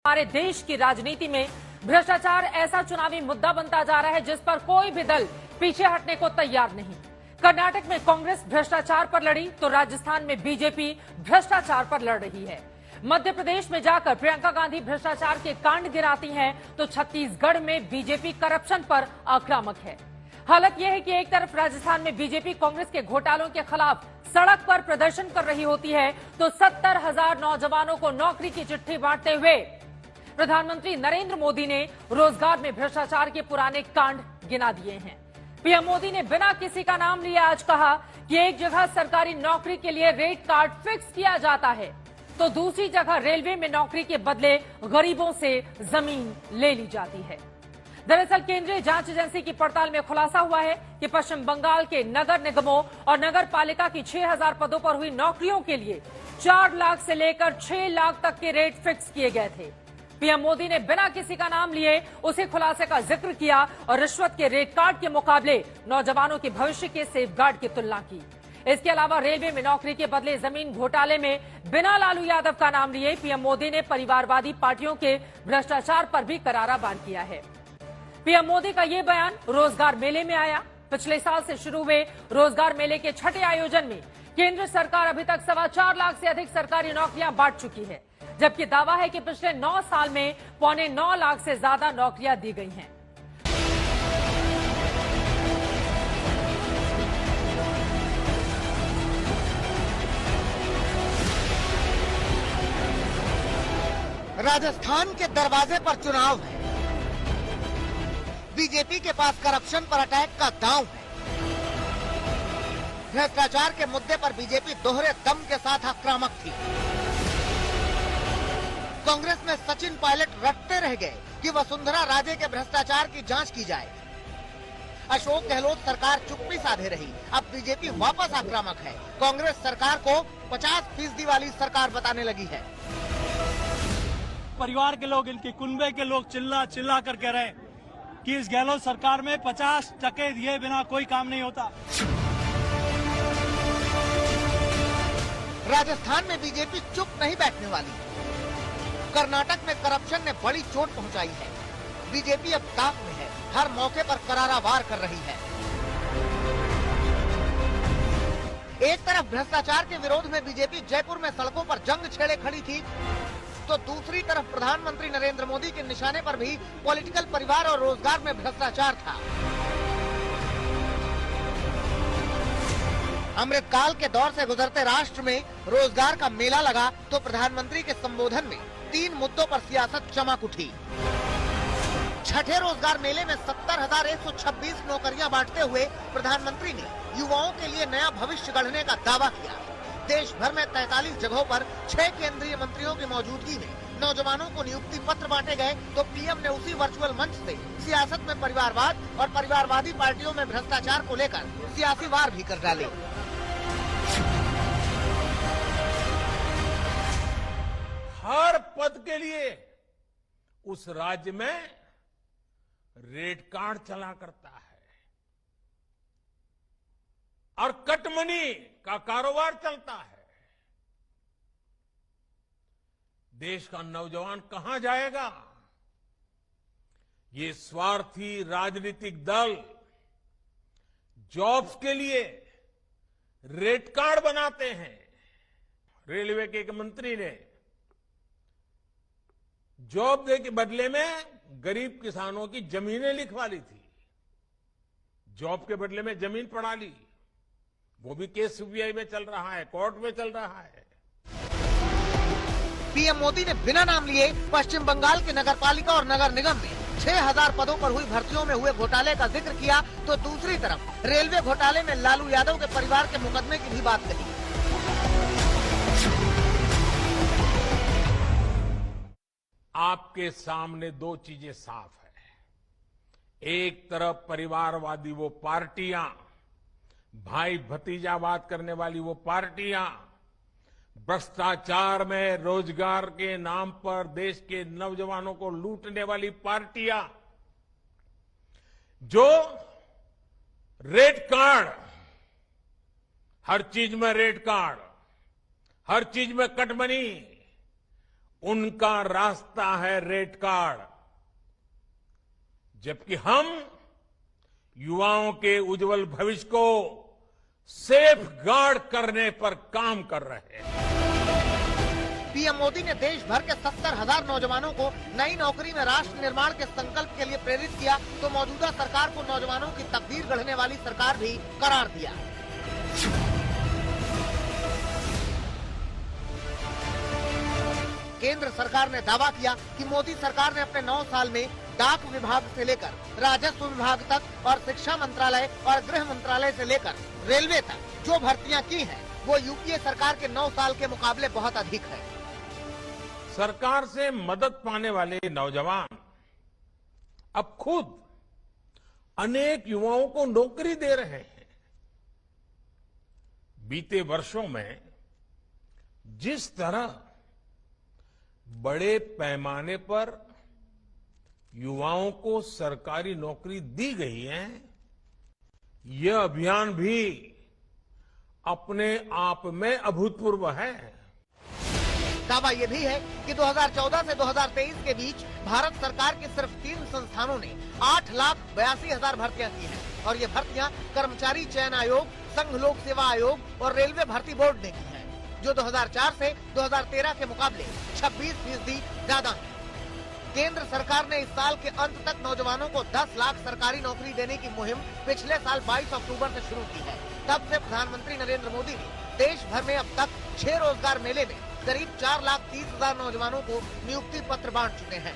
हमारे देश की राजनीति में भ्रष्टाचार ऐसा चुनावी मुद्दा बनता जा रहा है जिस पर कोई भी दल पीछे हटने को तैयार नहीं। कर्नाटक में कांग्रेस भ्रष्टाचार पर लड़ी तो राजस्थान में बीजेपी भ्रष्टाचार पर लड़ रही है। मध्य प्रदेश में जाकर प्रियंका गांधी भ्रष्टाचार के कांड गिनाती हैं तो छत्तीसगढ़ में बीजेपी करप्शन पर आक्रामक है। हालत यह है कि एक तरफ राजस्थान में बीजेपी कांग्रेस के घोटालों के खिलाफ सड़क पर प्रदर्शन कर रही होती है तो 70,000 नौजवानों को नौकरी की चिट्ठी बांटते हुए प्रधानमंत्री नरेंद्र मोदी ने रोजगार में भ्रष्टाचार के पुराने कांड गिना दिए हैं। पीएम मोदी ने बिना किसी का नाम लिए आज कहा कि एक जगह सरकारी नौकरी के लिए रेट कार्ड फिक्स किया जाता है तो दूसरी जगह रेलवे में नौकरी के बदले गरीबों से जमीन ले ली जाती है। दरअसल केंद्रीय जांच एजेंसी की पड़ताल में खुलासा हुआ है कि पश्चिम बंगाल के नगर निगमों और नगर पालिका की 6,000 पदों पर हुई नौकरियों के लिए 4 लाख से लेकर 6 लाख तक के रेट फिक्स किए गए थे। पीएम मोदी ने बिना किसी का नाम लिए उसी खुलासे का जिक्र किया और रिश्वत के रेट कार्ड के मुकाबले नौजवानों के भविष्य के सेफगार्ड की तुलना की। इसके अलावा रेलवे में नौकरी के बदले जमीन घोटाले में बिना लालू यादव का नाम लिए पीएम मोदी ने परिवारवादी पार्टियों के भ्रष्टाचार पर भी करारा वार किया है। पीएम मोदी का ये बयान रोजगार मेले में आया। पिछले साल से शुरू हुए रोजगार मेले के छठे आयोजन में केंद्र सरकार अभी तक 4.25 लाख से अधिक सरकारी नौकरियां बांट चुकी है, जबकि दावा है कि पिछले 9 साल में 9.25 लाख से ज्यादा नौकरियां दी गई हैं। राजस्थान के दरवाजे पर चुनाव है। बीजेपी के पास करप्शन पर अटैक का दांव है। भ्रष्टाचार के मुद्दे पर बीजेपी दोहरे दम के साथ आक्रामक थी। कांग्रेस में सचिन पायलट रटते रह गए कि वसुंधरा राजे के भ्रष्टाचार की जांच की जाए। अशोक गहलोत सरकार चुप्पी साधे रही। अब बीजेपी वापस आक्रामक है। कांग्रेस सरकार को 50% वाली सरकार बताने लगी है। परिवार के लोग, इनके कुनबे के लोग चिल्ला चिल्ला कर कह रहे हैं कि इस गहलोत सरकार में 50% दिए बिना कोई काम नहीं होता। राजस्थान में बीजेपी चुप नहीं बैठने वाली। कर्नाटक में करप्शन ने बड़ी चोट पहुंचाई है। बीजेपी अब ताक में है, हर मौके पर करारा वार कर रही है। एक तरफ भ्रष्टाचार के विरोध में बीजेपी जयपुर में सड़कों पर जंग छेड़े खड़ी थी तो दूसरी तरफ प्रधानमंत्री नरेंद्र मोदी के निशाने पर भी पॉलिटिकल परिवार और रोजगार में भ्रष्टाचार था। अमृतकाल के दौर से गुजरते राष्ट्र में रोजगार का मेला लगा तो प्रधानमंत्री के संबोधन में 3 मुद्दों पर सियासत चमक उठी। छठे रोजगार मेले में 70,126 नौकरियां बांटते हुए प्रधानमंत्री ने युवाओं के लिए नया भविष्य गढ़ने का दावा किया। देश भर में 43 जगहों पर 6 केंद्रीय मंत्रियों की मौजूदगी में नौजवानों को नियुक्ति पत्र बांटे गए तो पीएम ने उसी वर्चुअल मंच से सियासत में परिवारवाद और परिवारवादी पार्टियों में भ्रष्टाचार को लेकर सियासी वार भी कर डाले। हर पद के लिए उस राज्य में रेट कार्ड चला करता है और कटमनी का कारोबार चलता है। देश का नौजवान कहां जाएगा? ये स्वार्थी राजनीतिक दल जॉब्स के लिए रेट कार्ड बनाते हैं। रेलवे के एक मंत्री ने जॉब दे के बदले में गरीब किसानों की जमीनें लिखवा ली थी। जॉब के बदले में जमीन पड़ा ली। वो भी केस सीबीआई में चल रहा है, कोर्ट में चल रहा है। पीएम मोदी ने बिना नाम लिए पश्चिम बंगाल के नगरपालिका और नगर निगम में 6,000 पदों पर हुई भर्तियों में हुए घोटाले का जिक्र किया तो दूसरी तरफ रेलवे घोटाले में लालू यादव के परिवार के मुकदमे की भी बात कही। आपके सामने 2 चीजें साफ है। एक तरफ परिवारवादी वो पार्टियां, भाई भतीजावाद करने वाली वो पार्टियां, भ्रष्टाचार में रोजगार के नाम पर देश के नौजवानों को लूटने वाली पार्टियां, जो रेट कार्ड, हर चीज में रेट कार्ड, हर चीज में कटमनी, उनका रास्ता है रेड कार्ड, जबकि हम युवाओं के उज्जवल भविष्य को सेफ गार्ड करने पर काम कर रहे हैं। पीएम मोदी ने देश भर के 70,000 नौजवानों को नई नौकरी में राष्ट्र निर्माण के संकल्प के लिए प्रेरित किया, तो मौजूदा सरकार को नौजवानों की तकदीर गढ़ने वाली सरकार भी करार दिया। केंद्र सरकार ने दावा किया कि मोदी सरकार ने अपने 9 साल में डाक विभाग से लेकर राजस्व विभाग तक और शिक्षा मंत्रालय और गृह मंत्रालय से लेकर रेलवे तक जो भर्तियां की हैं, वो यूपीए सरकार के 9 साल के मुकाबले बहुत अधिक है। सरकार से मदद पाने वाले नौजवान अब खुद अनेक युवाओं को नौकरी दे रहे हैं। बीते वर्षों में जिस तरह बड़े पैमाने पर युवाओं को सरकारी नौकरी दी गई है, यह अभियान भी अपने आप में अभूतपूर्व है। दावा ये भी है कि 2014 से 2023 के बीच भारत सरकार की सिर्फ 3 संस्थानों ने 8,82,000 भर्तियां की हैं और ये भर्तियां कर्मचारी चयन आयोग, संघ लोक सेवा आयोग और रेलवे भर्ती बोर्ड ने की हैं, जो 2004 से 2013 के मुकाबले 26% ज्यादा है। केंद्र सरकार ने इस साल के अंत तक नौजवानों को 10 लाख सरकारी नौकरी देने की मुहिम पिछले साल 22 अक्टूबर से शुरू की है। तब से प्रधानमंत्री नरेंद्र मोदी ने देश भर में अब तक 6 रोजगार मेले में करीब 4,30,000 नौजवानों को नियुक्ति पत्र बांट चुके हैं।